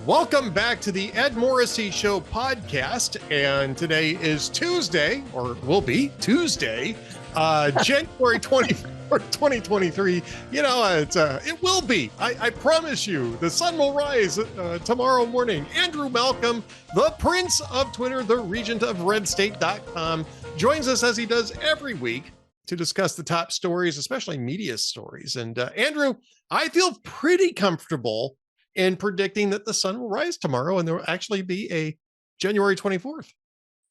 Welcome back to the Ed Morrissey Show podcast. And today is Tuesday, or will be Tuesday, January 24th, 2023. You know, it will be. I promise you, the sun will rise tomorrow morning. Andrew Malcolm, the Prince of Twitter, the Regent of RedState.com, joins us as he does every week to discuss the top stories, especially media stories. And Andrew, I feel pretty comfortable in predicting that the sun will rise tomorrow and there will actually be a January 24th.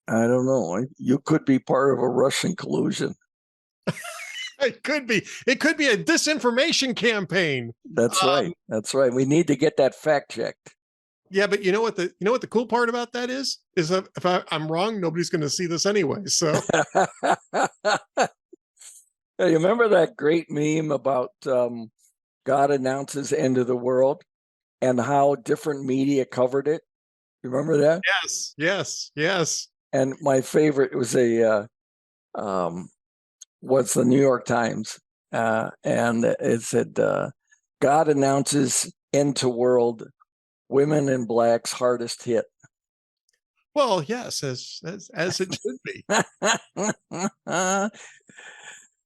I don't know. You could be part of a Russian collusion. It could be. It could be a disinformation campaign. That's right. That's right. We need to get that fact checked. Yeah, but you know what the cool part about that is that if I'm wrong, nobody's going to see this anyway. So You remember that great meme about God announces end of the world and how different media covered it? You remember that? Yes. And my favorite was the New York Times, and it said, "God announces end to world, women and blacks hardest hit." Well, yes, as it should be.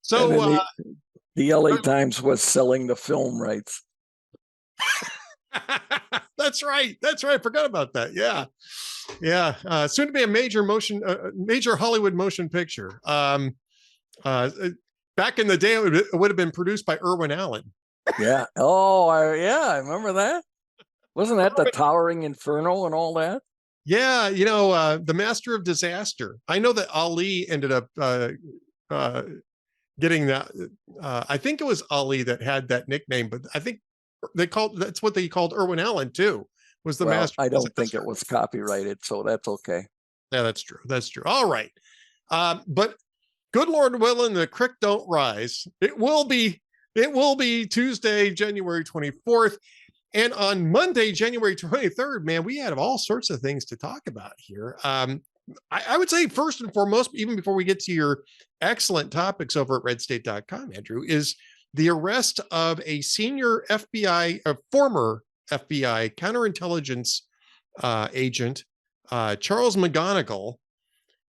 So the LA Times was selling the film rights. That's right. I forgot about that. Yeah. Soon to be a major Hollywood motion picture. Back in the day, it would have been produced by Irwin Allen. Yeah. Oh, I remember that. Wasn't that the Towering Inferno and all that? Yeah. The Master of Disaster. I know that Ali ended up getting that. I think it was Ali that had that nickname, but I think that's what they called Irwin Allen too. Was the Master? I don't think it was copyrighted, so that's okay. Yeah, that's true. All right. But good Lord willing, the creek don't rise. It will be Tuesday, January 24th. And on Monday, January 23rd, man, we have all sorts of things to talk about here. I would say first and foremost, even before we get to your excellent topics over at redstate.com, Andrew, is the arrest of a former FBI counterintelligence agent, Charles McGonigal,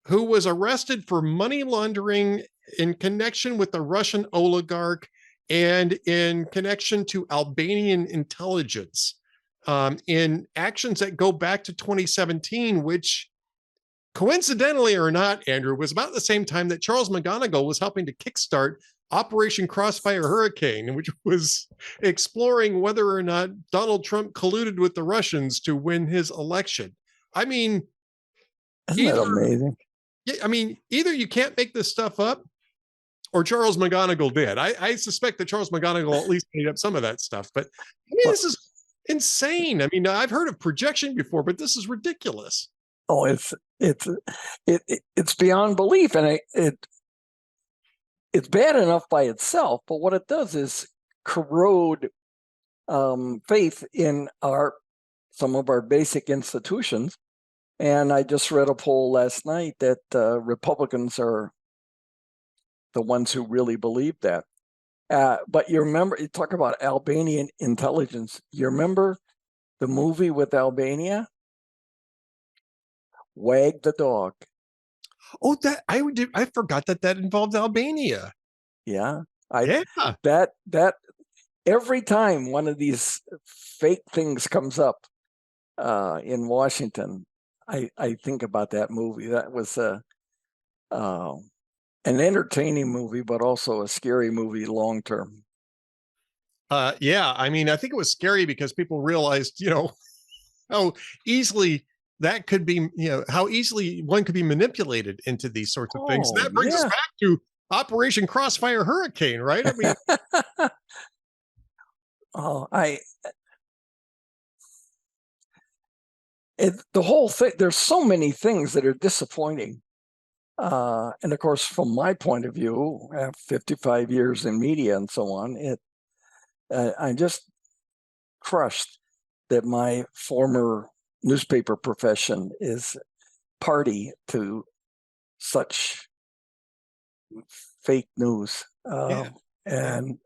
who was arrested for money laundering in connection with the Russian oligarch and in connection to Albanian intelligence, in actions that go back to 2017, which coincidentally or not, Andrew, was about the same time that Charles McGonigal was helping to kickstart Operation Crossfire Hurricane, which was exploring whether or not Donald Trump colluded with the Russians to win his election. I mean, isn't that amazing? Yeah, I mean, either you can't make this stuff up or Charles McGonigal did. I suspect that Charles McGonigal at least made up some of that stuff, but I mean, this is insane. I mean, I've heard of projection before, but this is ridiculous. Oh, it's beyond belief, and it's bad enough by itself. But what it does is corrode faith in some of our basic institutions. And I just read a poll last night that Republicans are the ones who really believe that. But you talk about Albanian intelligence. You remember the movie with Albania? Wag the Dog. Oh, I forgot that involved Albania. Yeah. That every time one of these fake things comes up in Washington, I think about that movie. That was an entertaining movie, but also a scary movie long term. Yeah, I mean, I think it was scary because people realized, how easily that could be, how easily one could be manipulated into these sorts of things. That brings us back to Operation Crossfire Hurricane, right? I mean, the whole thing, there's so many things that are disappointing. And of course, from my point of view, 55 years in media and so on, I'm just crushed that my former newspaper profession is party to such fake news, and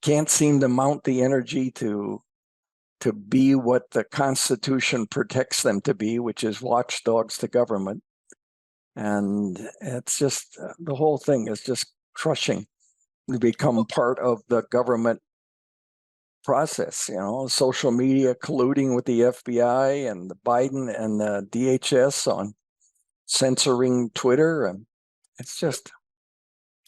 can't seem to mount the energy to to be what the Constitution protects them to be, which is watchdogs to government. And it's just, the whole thing is just crushing. We become part of the government process, social media colluding with the FBI and the Biden and the DHS on censoring Twitter. And it's just.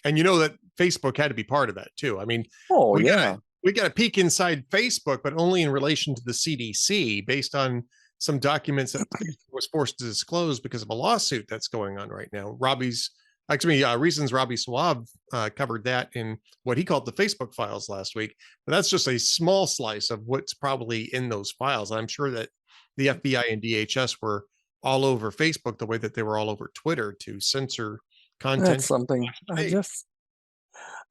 And that Facebook had to be part of that too. I mean, we got a peek inside Facebook, but only in relation to the CDC based on some documents that was forced to disclose because of a lawsuit that's going on right now. Reasons Robbie Swab covered that in what he called the Facebook files last week. But that's just a small slice of what's probably in those files. I'm sure that the FBI and DHS were all over Facebook the way that they were all over Twitter to censor content. That's something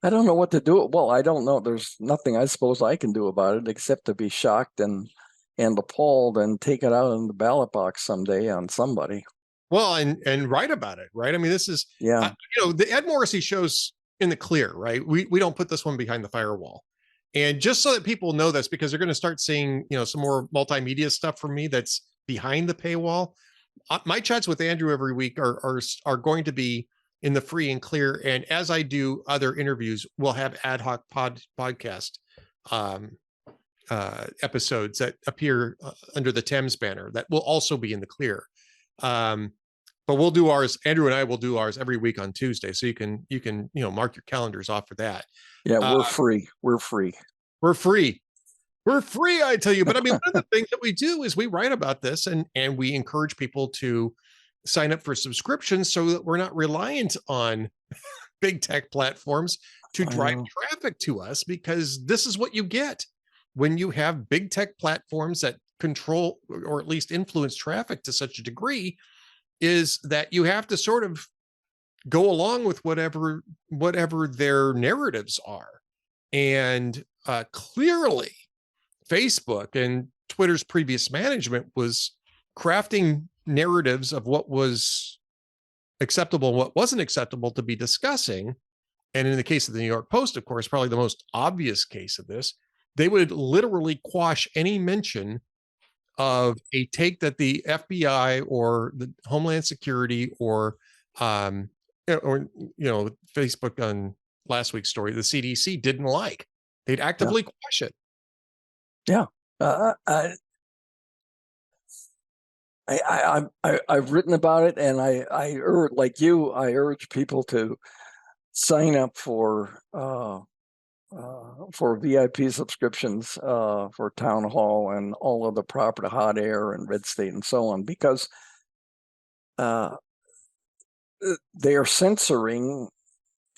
I don't know what to do. Well, I don't know. There's nothing I suppose I can do about it except to be shocked and appalled and take it out in the ballot box someday on somebody. Well, and write about it, right? I mean, this is, the Ed Morrissey show's in the clear, right? We don't put this one behind the firewall. And just so that people know this, because they're going to start seeing, some more multimedia stuff from me that's behind the paywall. My chats with Andrew every week are going to be in the free and clear. And as I do other interviews, we'll have ad hoc podcast episodes that appear under the Thames banner that will also be in the clear. But we'll do ours. Andrew and I will do ours every week on Tuesday. So you can, mark your calendars off for that. Yeah, we're free. We're free. We're free. We're free, I tell you. But I mean, one of the things that we do is we write about this and we encourage people to sign up for subscriptions so that we're not reliant on big tech platforms to drive traffic to us, because this is what you get when you have big tech platforms that control or at least influence traffic to such a degree, is that you have to sort of go along with whatever their narratives are. And clearly Facebook and Twitter's previous management was crafting narratives of what was acceptable and what wasn't acceptable to be discussing. And in the case of the New York Post, of course, probably the most obvious case of this, they would literally quash any mention of a take that the FBI or the Homeland Security or Facebook on last week's story, the CDC didn't like. They'd actively quash it. Yeah. I've written about it, and I urge people to sign up for VIP subscriptions for Town Hall and all of the proper Hot Air and Red State and so on, because they are censoring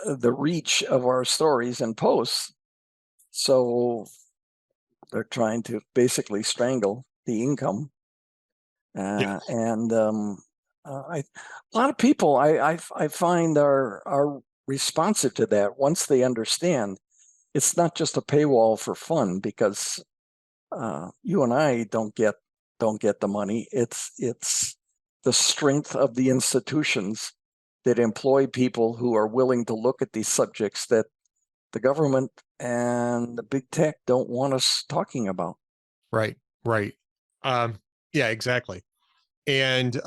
the reach of our stories and posts. So they're trying to basically strangle the income. Yes. And a lot of people I find are responsive to that once they understand it's not just a paywall for fun, because you and I don't get the money. It's the strength of the institutions that employ people who are willing to look at these subjects that the government and the big tech don't want us talking about. Right. Yeah, exactly. And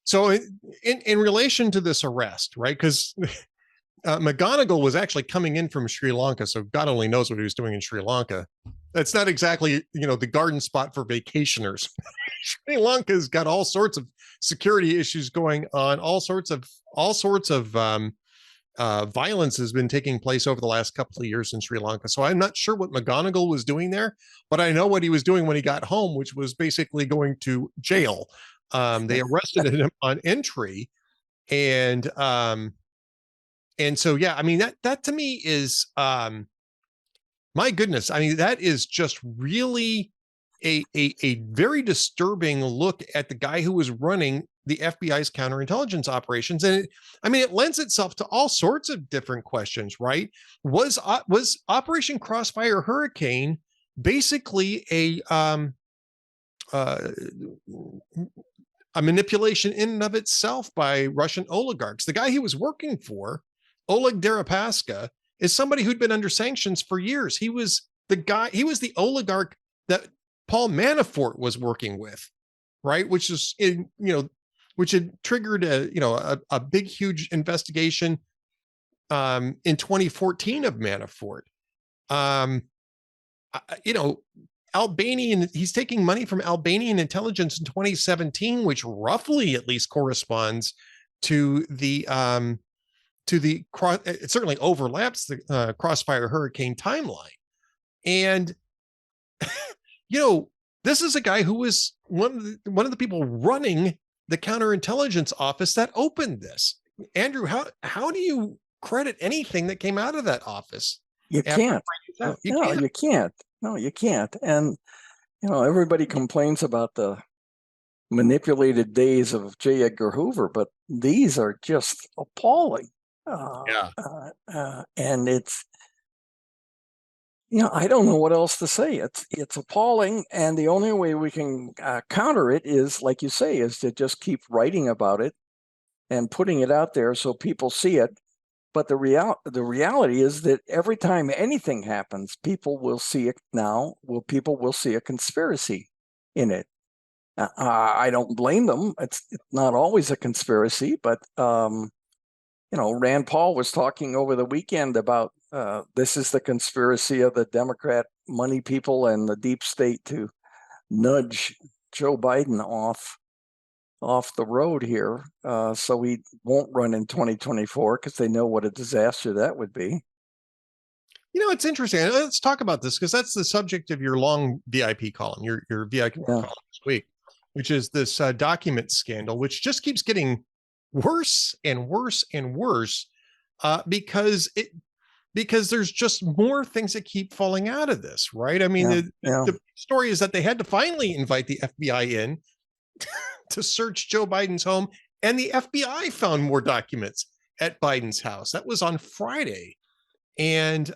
so in relation to this arrest, right? Because McGonigal was actually coming in from Sri Lanka, so God only knows what he was doing in Sri Lanka. That's not exactly, the garden spot for vacationers. Sri Lanka's got all sorts of security issues going on. All sorts of violence has been taking place over the last couple of years in Sri Lanka. So I'm not sure what McGonigal was doing there, but I know what he was doing when he got home, which was basically going to jail. They arrested him on entry, and so, yeah, I mean, that to me is, my goodness. I mean, that is just really a very disturbing look at the guy who was running the FBI's counterintelligence operations. And it lends itself to all sorts of different questions, right? Was Operation Crossfire Hurricane basically a manipulation in and of itself by Russian oligarchs? The guy he was working for, Oleg Deripaska, is somebody who'd been under sanctions for years. He was the oligarch that Paul Manafort was working with, right? Which is which had triggered a big, huge investigation in 2014 of Manafort. Albanian, he's taking money from Albanian intelligence in 2017, which roughly at least corresponds to the it certainly overlaps the Crossfire hurricane timeline. And this is a guy who was one of the people running the counterintelligence office that opened this. Andrew, how do you credit anything that came out of that office? You can't. You can't. No, you can't. And everybody complains about the manipulated days of J. Edgar Hoover, but these are just appalling. And it's, I don't know what else to say. It's appalling, and the only way we can counter it is, like you say, is to just keep writing about it and putting it out there so people see it. But the reality is that every time anything happens, people will see it now. People will see a conspiracy in it. I don't blame them. It's not always a conspiracy, but Rand Paul was talking over the weekend about this is the conspiracy of the Democrat money people and the deep state to nudge Joe Biden off the road here, so he won't run in 2024 because they know what a disaster that would be. It's interesting. Let's talk about this because that's the subject of your long VIP column, your VIP column this week, which is this document scandal, which just keeps getting worse and worse and worse because there's just more things that keep falling out of this, right? I mean, the story is that they had to finally invite the FBI in to search Joe Biden's home, and the FBI found more documents at Biden's house. That was on Friday. And,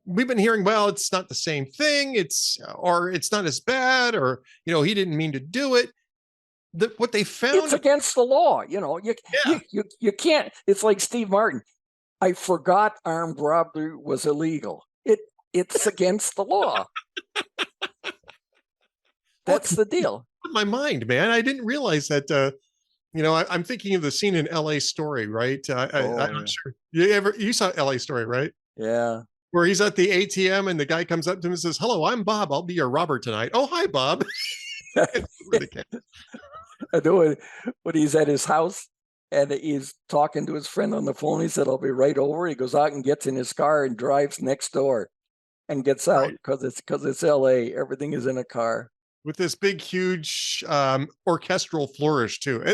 we've been hearing, well, it's not the same thing. It's not as bad, or, he didn't mean to do it. What they found, it's against the law. You can't. It's like Steve Martin. I forgot armed robbery was illegal. It's against the law. That's the deal. My mind, man. I didn't realize that. I'm thinking of the scene in L.A. Story, right? I'm sure you saw L.A. Story, right? Yeah. Where he's at the ATM and the guy comes up to him and says, "Hello, I'm Bob. I'll be your robber tonight." "Oh, hi, Bob." I know when he's at his house and he's talking to his friend on the phone. He said, "I'll be right over." He goes out and gets in his car and drives next door and gets out because it's LA. Everything is in a car. With this big, huge orchestral flourish too.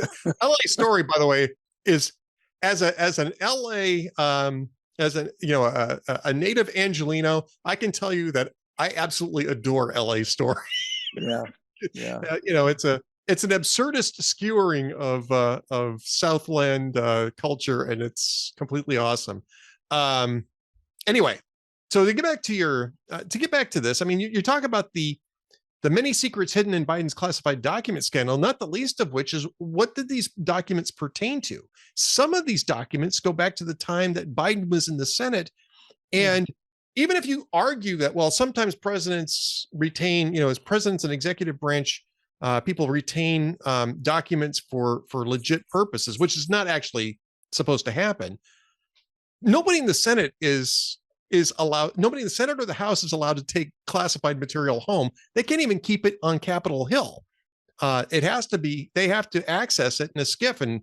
LA Story, by the way, is as an LA as a native Angelino, I can tell you that I absolutely adore LA Story. Yeah. It's an absurdist skewering of Southland culture, and it's completely awesome. Anyway, so to get back to this, I mean, you talk about the many secrets hidden in Biden's classified document scandal, not the least of which is, what did these documents pertain to? Some of these documents go back to the time that Biden was in the Senate. And even if you argue that, well, sometimes presidents retain, as presidents and executive branch, people retain documents for legit purposes, which is not actually supposed to happen. Nobody in the Senate is allowed, nobody in the Senate or the House is allowed to take classified material home. They can't even keep it on Capitol Hill. They have to access it in a SCIF. And,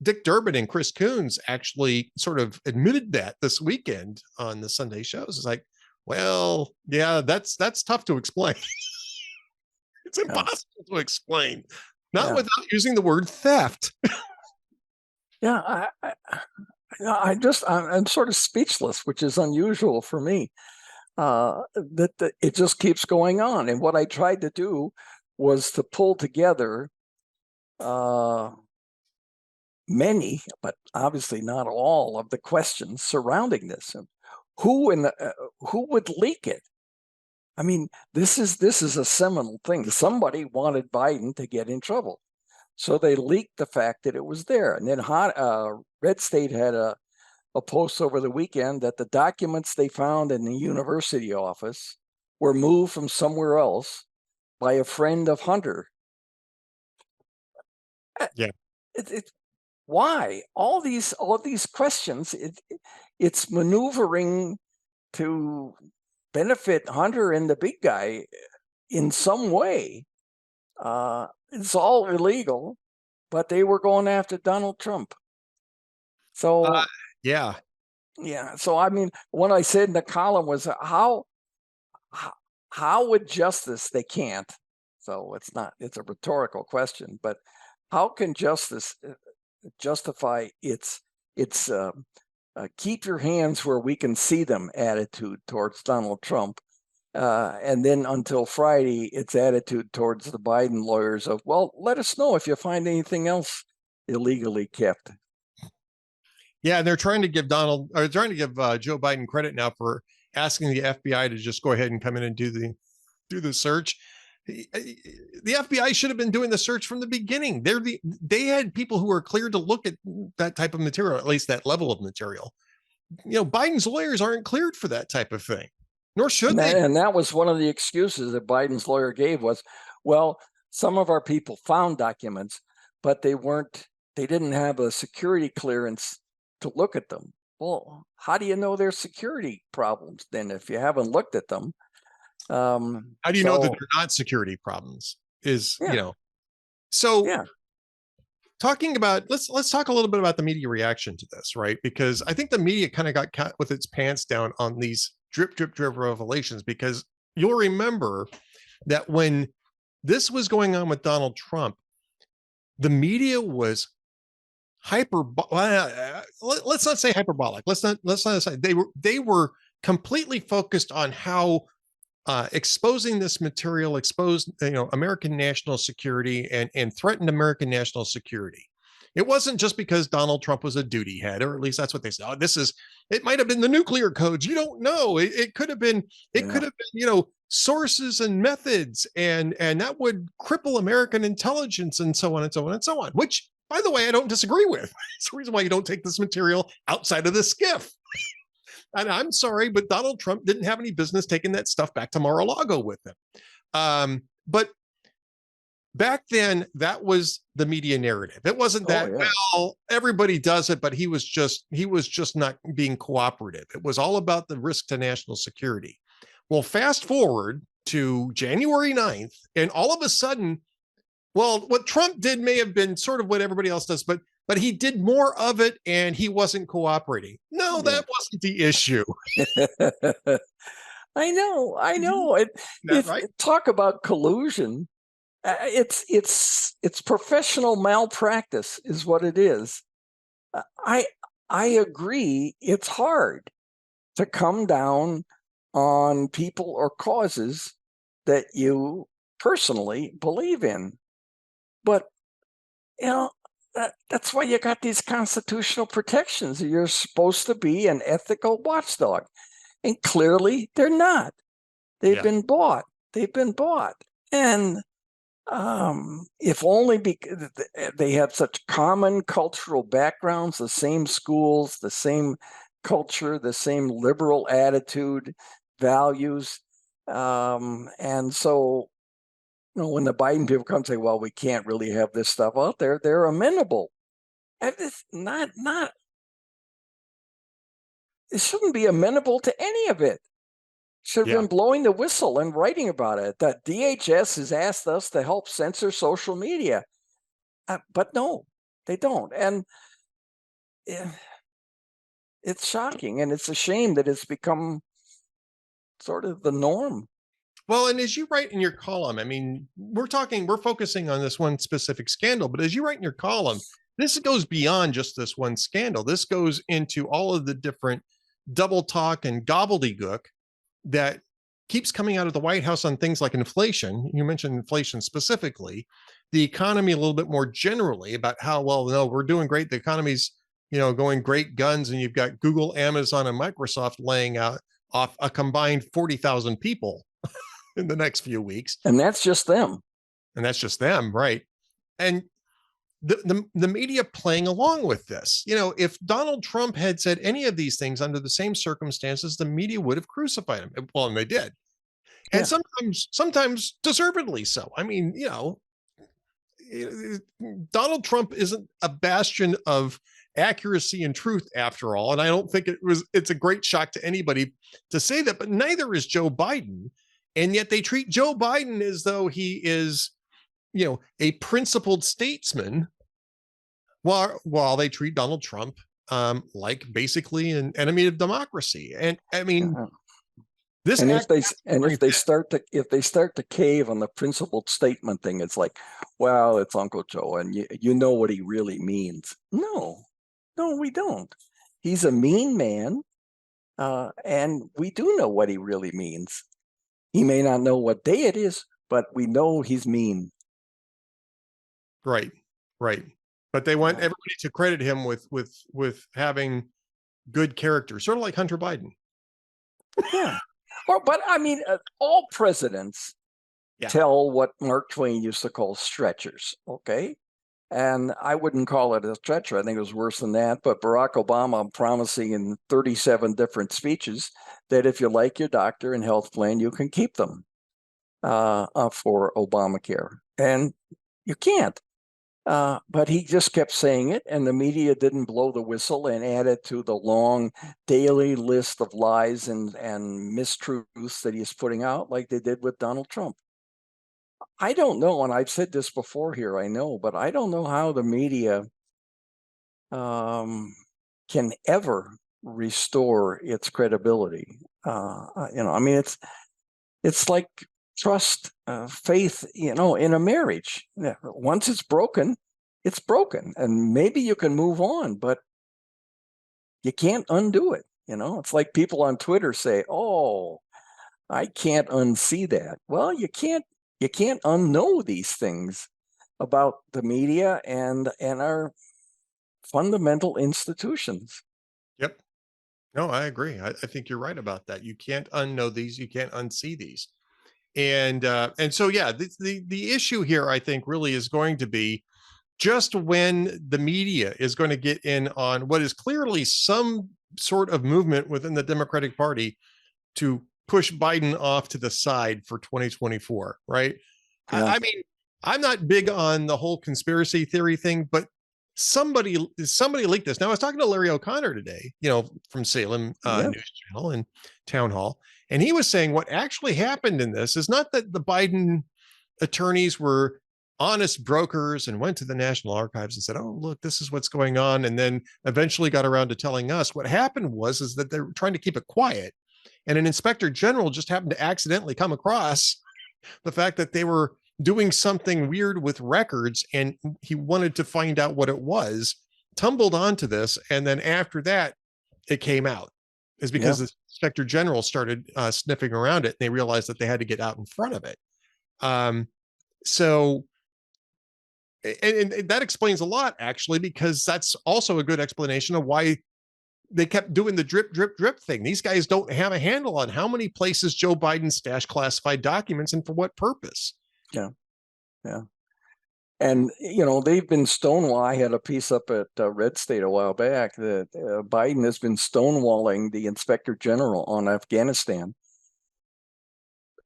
Dick Durbin and Chris Coons actually sort of admitted that this weekend on the Sunday shows. It's like, well, yeah, that's tough to explain. It's impossible to explain, not without using the word theft. I'm sort of speechless, which is unusual for me. That it just keeps going on. And what I tried to do was to pull together many, but obviously not all, of the questions surrounding this. Who would leak it? I mean, this is a seminal thing. Somebody wanted Biden to get in trouble, so they leaked the fact that it was there. And then Red State had a a post over the weekend that the documents they found in the university office were moved from somewhere else by a friend of Hunter. Yeah. Why all these questions? It's maneuvering to benefit Hunter and the big guy in some way. It's all illegal, but they were going after Donald Trump. So yeah. So I mean, what I said in the column was how would justice? They can't. So it's a rhetorical question, but how can justice justify its keep your hands where we can see them attitude towards Donald Trump, and then until Friday its attitude towards the Biden lawyers of, well, let us know if you find anything else illegally kept. Yeah, and they're trying to give Joe Biden credit now for asking the FBI to just go ahead and come in and do the search. The FBI should have been doing the search from the beginning. They had people who were cleared to look at that type of material, at least that level of material. Biden's lawyers aren't cleared for that type of thing, nor should they. And that was one of the excuses that Biden's lawyer gave was, well, some of our people found documents, but they didn't have a security clearance to look at them. Well, how do you know there's security problems then if you haven't looked at them? How do you know that they're not security problems? Talking about let's talk a little bit about the media reaction to this, right? Because I think the media kind of got caught with its pants down on these drip revelations, because you'll remember that when this was going on with Donald Trump, the media was let's not say hyperbolic. Let's not say they were completely focused on how exposing this material exposed American national security and threatened American national security. It wasn't just because Donald Trump was a duty head, or at least that's what they said. Oh, it might have been the nuclear codes. You don't know. It could have been, sources and methods, and that would cripple American intelligence and so on and so on and so on, which, by the way, I don't disagree with. It's the reason why you don't take this material outside of the skiff. And I'm sorry, but Donald Trump didn't have any business taking that stuff back to Mar-a-Lago with him. But back then, that was the media narrative. It wasn't that, well, everybody does it, but he was just not being cooperative. It was all about the risk to national security. Well, fast forward to January 9th, and all of a sudden, well, what Trump did may have been sort of what everybody else does, but he did more of it and he wasn't cooperating. No, that wasn't the issue. I know. Right? Talk about collusion. It's professional malpractice is what it is. I agree. It's hard to come down on people or causes that you personally believe in, but that's why you got these constitutional protections. You're supposed to be an ethical watchdog, and clearly they're not. They've been bought. And if only because they have such common cultural backgrounds, the same schools, the same culture, the same liberal attitude, values, and so. When the Biden people come and say, well, we can't really have this stuff out there, they're amenable. And it's not, it shouldn't be amenable to any of it. Should have been blowing the whistle and writing about it. That DHS has asked us to help censor social media. But no, they don't. And it's shocking. And it's a shame that it's become sort of the norm. Well, and as you write in your column, I mean, we're focusing on this one specific scandal, but as you write in your column, this goes beyond just this one scandal. This goes into all of the different double talk and gobbledygook that keeps coming out of the White House on things like inflation. You mentioned inflation specifically, the economy a little bit more generally, about how, well, no, we're doing great. The economy's, going great guns, and you've got Google, Amazon, and Microsoft laying off a combined 40,000 people in the next few weeks. And that's just them. Right. And the media playing along with this. If Donald Trump had said any of these things under the same circumstances, the media would have crucified him. Well, and they did. And Yeah. sometimes deservedly so. I mean, Donald Trump isn't a bastion of accuracy and truth after all. And I don't think it's a great shock to anybody to say that, but neither is Joe Biden. And yet they treat Joe Biden as though he is, a principled statesman, while they treat Donald Trump like basically an enemy of democracy. And I mean, this and if they start to cave on the principled statement thing, it's like, well, it's Uncle Joe, and you know what he really means. No, we don't. He's a mean man, and we do know what he really means. He may not know what day it is, but we know he's mean. Right. But they want everybody to credit him with having good character, sort of like Hunter Biden. Yeah. But I mean, all presidents tell what Mark Twain used to call stretchers. Okay. And I wouldn't call it a stretcher. I think it was worse than that. But Barack Obama promising in 37 different speeches that if you like your doctor and health plan, you can keep them for Obamacare. And you can't. But he just kept saying it, and the media didn't blow the whistle and add it to the long daily list of lies and mistruths that he's putting out, like they did with Donald Trump. I don't know, and I've said this before here, I know, but I don't know how the media can ever restore its credibility. I mean, it's like trust, faith, in a marriage. Once it's broken, and maybe you can move on, but you can't undo it. It's like people on Twitter say, "Oh, I can't unsee that." Well, you can't unknow these things about the media and our fundamental institutions. Yep. No, I agree. I think you're right about that. You can't unknow these. You can't unsee these. And so, yeah, the issue here, I think, really is going to be just when the media is going to get in on what is clearly some sort of movement within the Democratic Party to push Biden off to the side for 2024, right? Yeah. I mean, I'm not big on the whole conspiracy theory thing, but somebody leaked this. Now, I was talking to Larry O'Connor today, from Salem News Channel and Town Hall, and he was saying what actually happened in this is not that the Biden attorneys were honest brokers and went to the National Archives and said, "Oh, look, this is what's going on," and then eventually got around to telling us. What happened is that they were trying to keep it quiet, and an inspector general just happened to accidentally come across the fact that they were doing something weird with records, and he wanted to find out what it was, tumbled onto this, and then after that, it came out. Is because the inspector general started sniffing around it, and they realized that they had to get out in front of it. So, and that explains a lot, actually, because that's also a good explanation of why they kept doing the drip, drip, drip thing. These guys don't have a handle on how many places Joe Biden stashed classified documents and for what purpose. Yeah. And, they've been stonewalling. I had a piece up at Red State a while back that Biden has been stonewalling the inspector general on Afghanistan.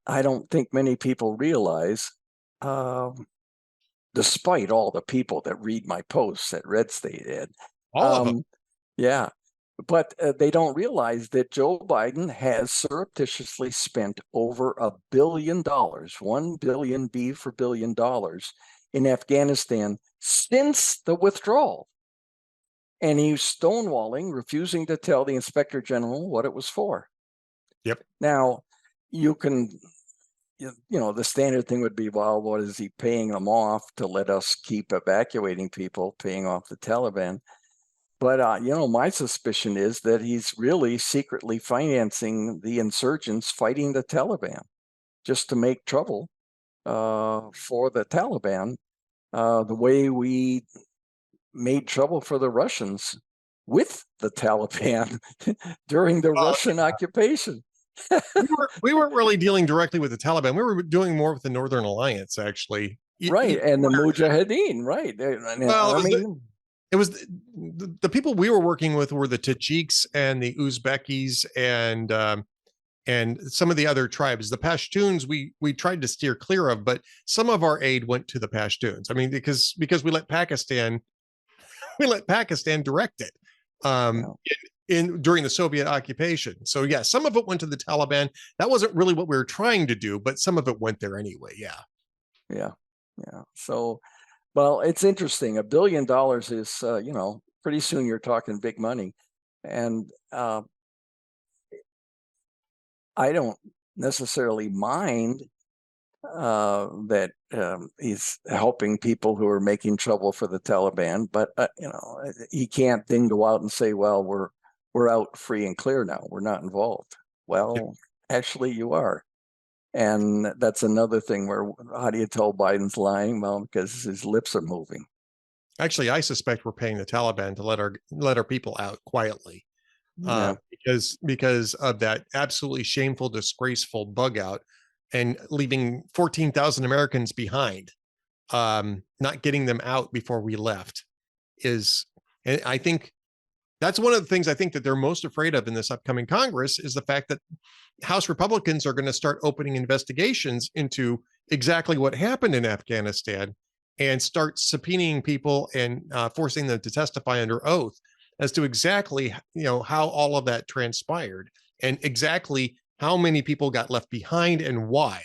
I don't think many people realize, despite all the people that read my posts at Red State, Ed. All of them. Yeah. But they don't realize that Joe Biden has surreptitiously spent over $1 billion, 1 billion B for $1 billion in Afghanistan since the withdrawal. And he's stonewalling, refusing to tell the inspector general what it was for. Yep. Now, you can, the standard thing would be, well, what is he paying them off to let us keep evacuating people, paying off the Taliban? But, my suspicion is that he's really secretly financing the insurgents fighting the Taliban just to make trouble for the Taliban, the way we made trouble for the Russians with the Taliban during the Russian occupation. we weren't really dealing directly with the Taliban. We were doing more with the Northern Alliance, actually. Right, and the Mujahideen, right? And Well, army. it was the people we were working with were the Tajiks and the Uzbekis and some of the other tribes. The Pashtuns we tried to steer clear of, but some of our aid went to the Pashtuns. I mean, because we let Pakistan direct it during the Soviet occupation. So yeah, some of it went to the Taliban. That wasn't really what we were trying to do, but some of it went there anyway. Yeah. So, well, it's interesting. $1 billion is, pretty soon you're talking big money, and I don't necessarily mind that he's helping people who are making trouble for the Taliban, but he can't then go out and say, "Well, we're out free and clear now. We're not involved." Well, actually, you are, and that's another thing. Where how do you tell Biden's lying? Well, because his lips are moving. Actually, I suspect we're paying the Taliban to let our people out quietly. Because of that absolutely shameful, disgraceful bug out and leaving 14,000 Americans behind, not getting them out before we left and I think that's one of the things I think that they're most afraid of in this upcoming Congress is the fact that House Republicans are going to start opening investigations into exactly what happened in Afghanistan and start subpoenaing people and forcing them to testify under oath as to exactly, how all of that transpired and exactly how many people got left behind and why.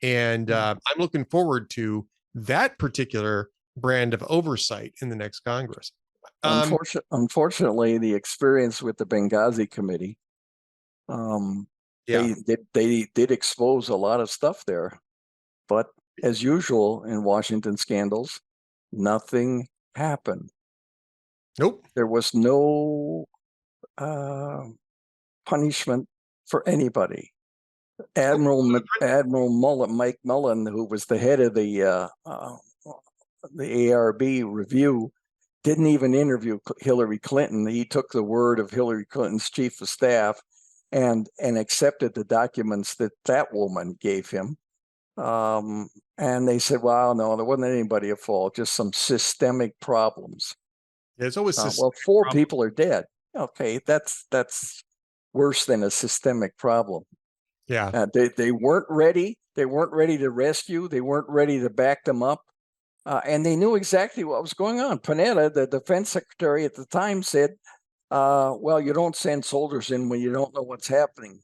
And I'm looking forward to that particular brand of oversight in the next Congress. Unfortunately, the experience with the Benghazi committee, they did expose a lot of stuff there, but as usual in Washington scandals, nothing happened. Nope. There was no punishment for anybody. Admiral Mike Mullen, who was the head of the ARB review, didn't even interview Hillary Clinton. He took the word of Hillary Clinton's chief of staff and accepted the documents that woman gave him. And they said, "Well, no, there wasn't anybody at fault, just some systemic problems." There's always well, 4 people are dead. Okay, that's worse than a systemic problem. Yeah, they weren't ready. They weren't ready to rescue. They weren't ready to back them up, and they knew exactly what was going on. Panetta, the defense secretary at the time, said, "Well, you don't send soldiers in when you don't know what's happening."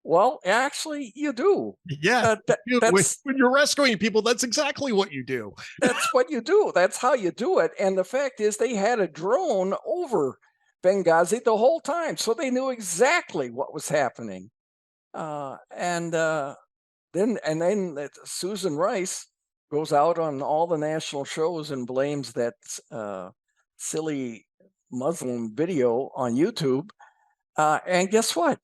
Well, actually, you do. Yeah, when you're rescuing people, that's exactly what you do. That's what you do. That's how you do it. And the fact is, they had a drone over Benghazi the whole time, so they knew exactly what was happening. Then Susan Rice goes out on all the national shows and blames that silly Muslim video on YouTube. And guess what?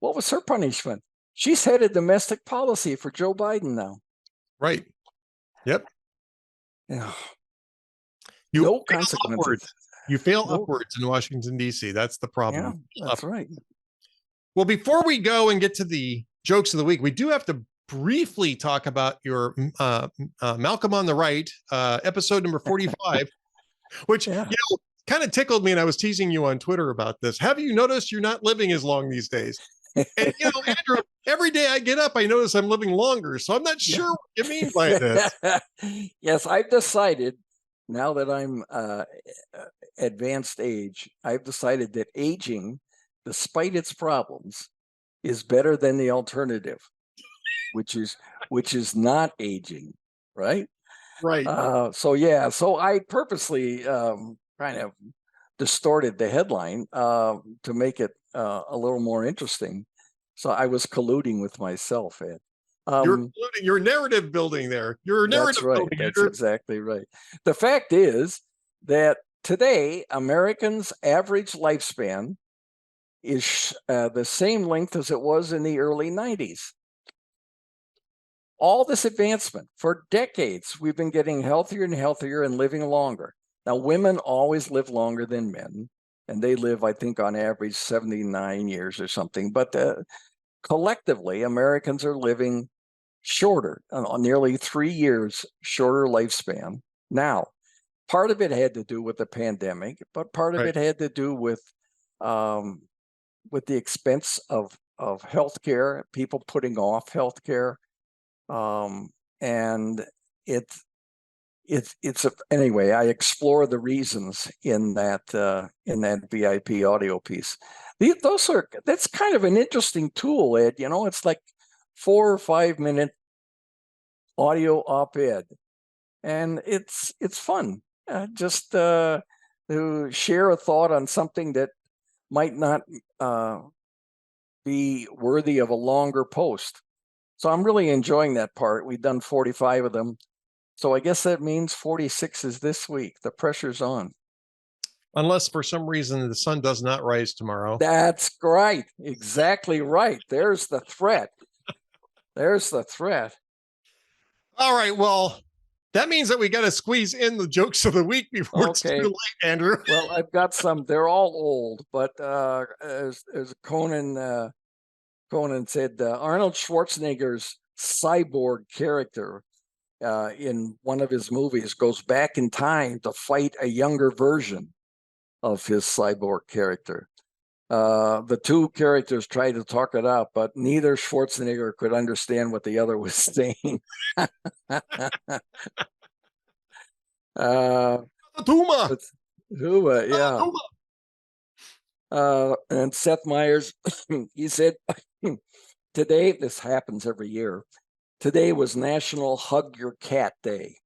What was her punishment? She's headed domestic policy for Joe Biden now. Right. Yep. Yeah. No consequences. You fail upwards in Washington, D.C. That's the problem. Yeah, that's right. Well, before we go and get to the jokes of the week, we do have to briefly talk about your Malcolm on the Right, episode number 45, which kind of tickled me, and I was teasing you on Twitter about this. Have you noticed you're not living as long these days? And Andrew, every day I get up, I notice I'm living longer. So I'm not sure what you mean by this. Yes, I've decided now that I'm advanced age, I've decided that aging, despite its problems, is better than the alternative, which is not aging, right? Right. So I purposely kind of distorted the headline to make it a little more interesting. So I was colluding with myself, Ed. You're colluding, you're narrative building there. You're narrative that's right. building. That's exactly right. The fact is that today, Americans' average lifespan is the same length as it was in the early 90s. All this advancement for decades, we've been getting healthier and healthier and living longer. Now, women always live longer than men, and they live, I think, on average 79 years or something. But collectively, Americans are living shorter, nearly 3 years shorter lifespan. Now, part of it had to do with the pandemic, but part of Right. it had to do with the expense of healthcare, people putting off healthcare, and anyway. I explore the reasons in that VIP audio piece. That's kind of an interesting tool, Ed. It's like 4 or 5 minute audio op-ed, and it's fun. Just to share a thought on something that might not be worthy of a longer post. So I'm really enjoying that part. We've done 45 of them. So I guess that means 46 is this week. The pressure's on. Unless for some reason the sun does not rise tomorrow. That's right. Exactly right. There's the threat. There's the threat. All right. Well, that means that we got to squeeze in the jokes of the week before it's too late, Andrew. Well, I've got some. They're all old, but as Conan said, Arnold Schwarzenegger's cyborg character in one of his movies goes back in time to fight a younger version of his cyborg character. The two characters tried to talk it out, but neither Schwarzenegger could understand what the other was saying. Tuma. Yeah. And Seth Meyers, he said, today, this happens every year, today was National Hug Your Cat Day.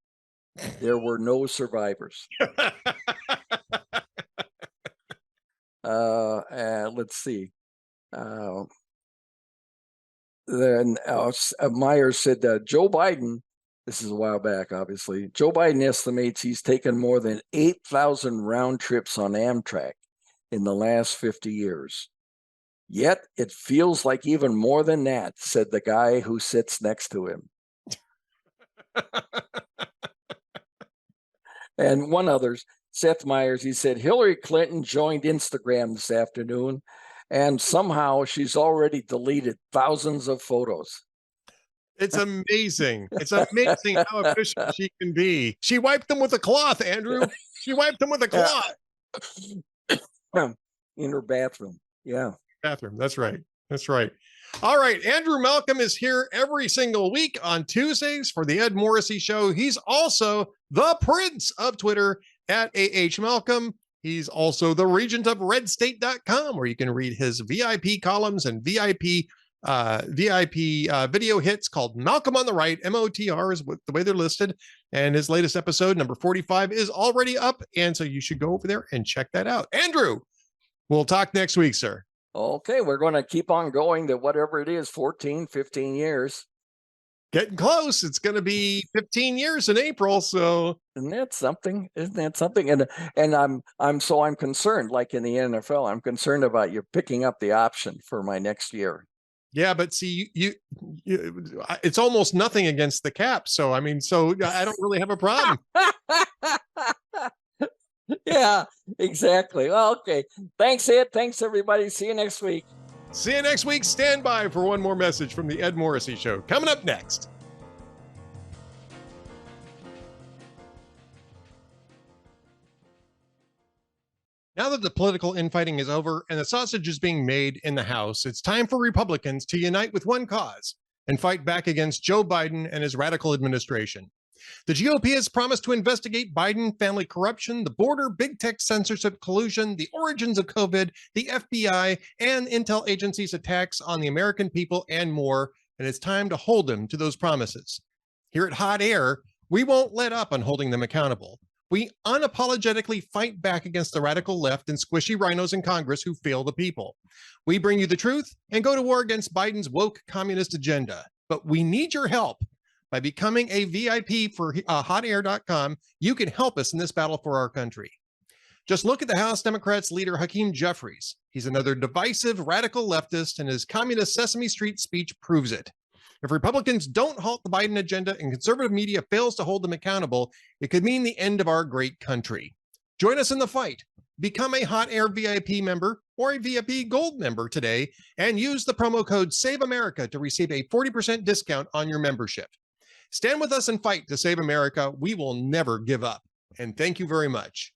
There were no survivors. Let's see. Then Myers said that Joe Biden, this is a while back, obviously, Joe Biden estimates he's taken more than 8,000 round trips on Amtrak in the last 50 years. Yet it feels like even more than that, said the guy who sits next to him. And one other's, Seth Meyers, he said, Hillary Clinton joined Instagram this afternoon, and somehow she's already deleted thousands of photos. It's amazing. It's amazing how efficient she can be. She wiped them with a cloth, Andrew. She wiped them with a cloth. In her bathroom. Yeah. Bathroom. That's right. That's right. All right. Andrew Malcolm is here every single week on Tuesdays for the Ed Morrissey Show. He's also the prince of Twitter at AH Malcolm. He's also the regent of redstate.com, where you can read his VIP columns and VIP video hits called Malcolm on the Right, MOTR is the way they're listed. And his latest episode, number 45, is already up. And so you should go over there and check that out. Andrew, we'll talk next week, sir. Okay, we're going to keep on going to whatever it is, 14, 15 years. Getting close. It's going to be 15 years in April. So isn't that something? And I'm concerned, like in the NFL, I'm concerned about you picking up the option for my next year. Yeah, but see, you it's almost nothing against the cap. So, I mean, I don't really have a problem. Yeah, exactly. Well, okay. Thanks, Ed. Thanks, everybody. See you next week. See you next week. Stand by for one more message from the Ed Morrissey Show. Coming up next. Now that the political infighting is over and the sausage is being made in the House, it's time for Republicans to unite with one cause and fight back against Joe Biden and his radical administration. The GOP has promised to investigate Biden family corruption, the border, big tech censorship collusion, the origins of COVID, the FBI, and intel agencies' attacks on the American people, and more. And it's time to hold them to those promises. Here at Hot Air, we won't let up on holding them accountable. We unapologetically fight back against the radical left and squishy rhinos in Congress who fail the people. We bring you the truth and go to war against Biden's woke communist agenda. But we need your help. By becoming a VIP for hotair.com, you can help us in this battle for our country. Just look at the House Democrats leader Hakeem Jeffries. He's another divisive radical leftist, and his communist Sesame Street speech proves it. If Republicans don't halt the Biden agenda and conservative media fails to hold them accountable, it could mean the end of our great country. Join us in the fight. Become a Hot Air VIP member or a VIP Gold member today and use the promo code SAVEAMERICA to receive a 40% discount on your membership. Stand with us and fight to save America. We will never give up. And thank you very much.